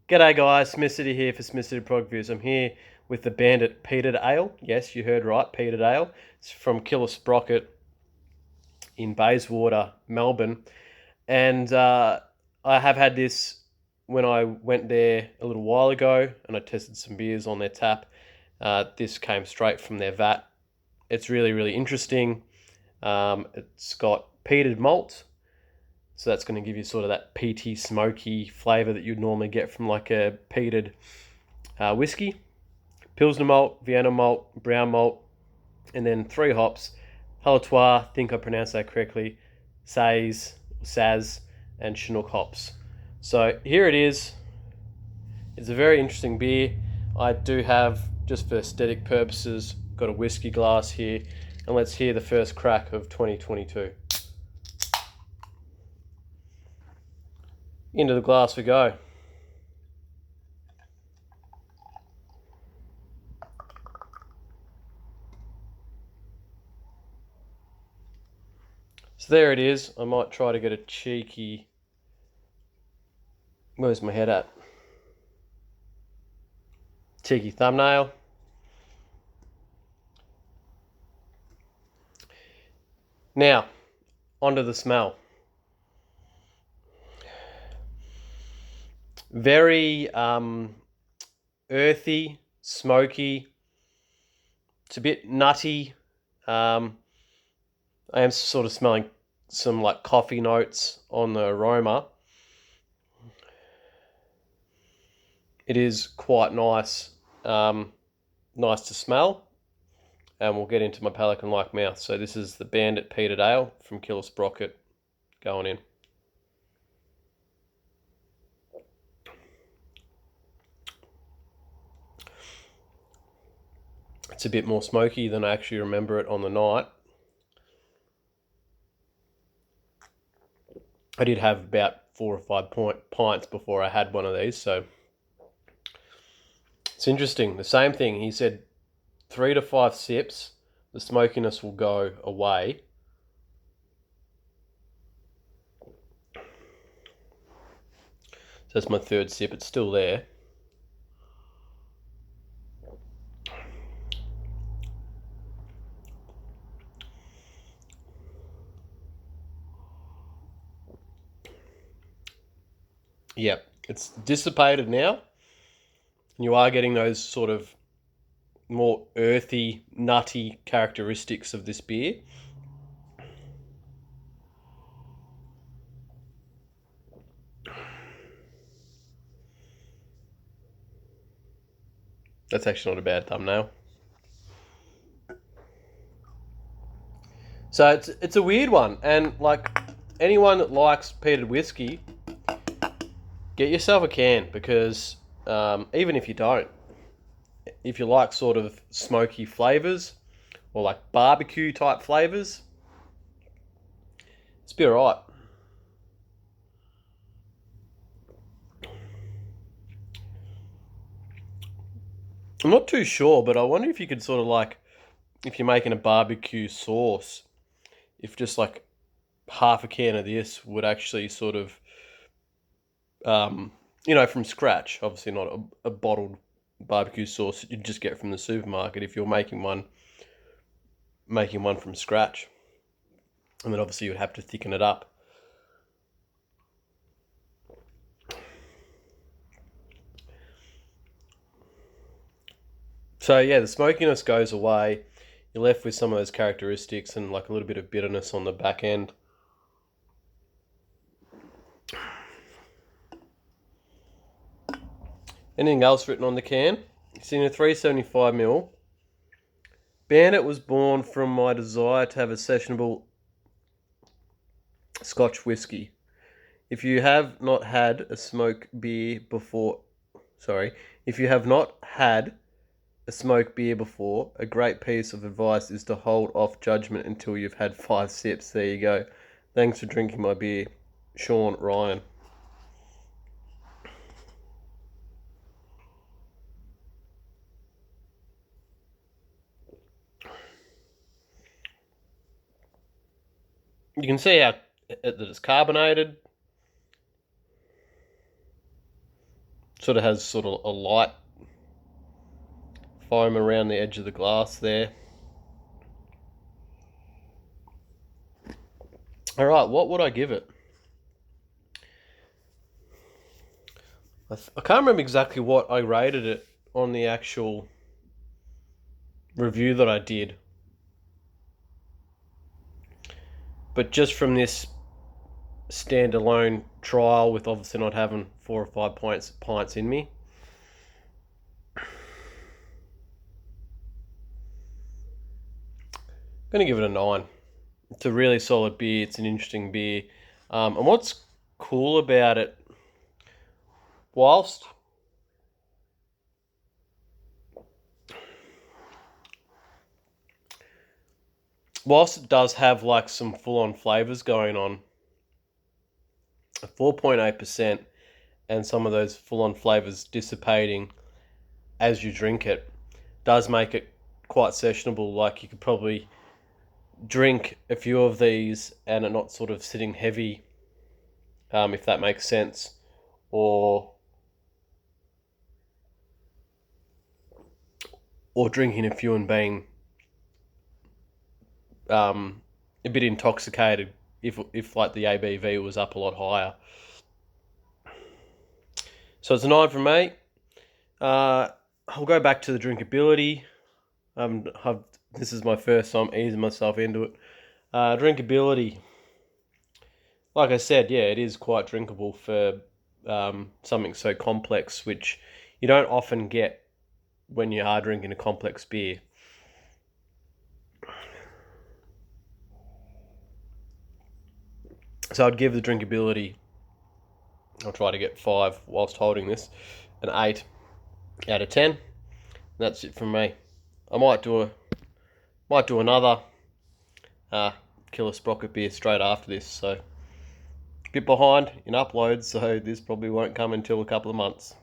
G'day guys, Smith City here for Smith City Product Reviews. I'm here with the Bandit Peated Ale. Yes, you heard right, Peated Ale. It's from Killer Spricket in Bayswater, Melbourne. And I have had this when I went there a little while ago and I tested some beers on their tap. This came straight from their vat. It's really, really interesting. It's got peated malt. So that's going to give you sort of that peaty, smoky flavour that you'd normally get from like a peated whiskey. Pilsner malt, Vienna malt, brown malt, and then 3 hops. Halatois, I think I pronounced that correctly, Saz, and Chinook hops. So here it is. It's a very interesting beer. I do have, just for aesthetic purposes, got a whiskey glass here. And let's hear the first crack of 2022. Into the glass we go. So there it is. I might try to get a cheeky... Where's my head at? Cheeky thumbnail. Now, onto the smell. Very earthy, smoky. It's a bit nutty. I am sort of smelling some like coffee notes on the aroma. It is quite nice, nice to smell, and we'll get into my palate and like mouth. So this is the Bandit Peated Ale from Killer Sprocket going in. It's a bit more smoky than I actually remember it on the night. I did have about 4 or 5 pints before I had one of these, so it's interesting. The same thing, he said 3 to 5 sips, the smokiness will go away. So that's my 3rd sip, it's still there. Yep, it's dissipated now. And you are getting those sort of more earthy, nutty characteristics of this beer. That's actually not a bad thumbnail. So it's a weird one, and like anyone that likes peated whiskey, get yourself a can, because even if you don't, if you like sort of smoky flavors or like barbecue type flavors, it's be alright. I'm not too sure, but I wonder if you could sort of like, if you're making a barbecue sauce, if just like half a can of this would actually sort of, from scratch, obviously not a bottled barbecue sauce that you'd just get from the supermarket, if you're making one from scratch. And then obviously you'd have to thicken it up. So yeah, the smokiness goes away. You're left with some of those characteristics and like a little bit of bitterness on the back end. Anything else written on the can? It's in a 375ml. Bandit was born from my desire to have a sessionable Scotch whiskey. If you have not had a smoke beer before, if you have not had a smoke beer before, a great piece of advice is to hold off judgment until you've had 5 sips. There you go. Thanks for drinking my beer, Sean Ryan. You can see how that it's carbonated. Sort of has sort of a light foam around the edge of the glass there. All right, what would I give it? I can't remember exactly what I rated it on the actual review that I did. But just from this standalone trial, with obviously not having 4 or 5 pints in me, I'm going to give it a 9. It's a really solid beer. It's an interesting beer. And what's cool about it, whilst it does have like some full-on flavors going on, 4.8%, and some of those full-on flavors dissipating as you drink it, does make it quite sessionable. Like, you could probably drink a few of these and it not sort of sitting heavy, if that makes sense, or drinking a few and being a bit intoxicated if like the ABV was up a lot higher. So it's a 9 from me. I'll go back to the drinkability. This is my first time easing myself into it. Drinkability, like I said, yeah, it is quite drinkable for something so complex, which you don't often get when you are drinking a complex beer. So I'd give the drinkability, I'll try to get 5 whilst holding this, an 8 out of 10. That's it from me. I might do another Killer Sprocket beer straight after this, so a bit behind in uploads, so this probably won't come until a couple of months.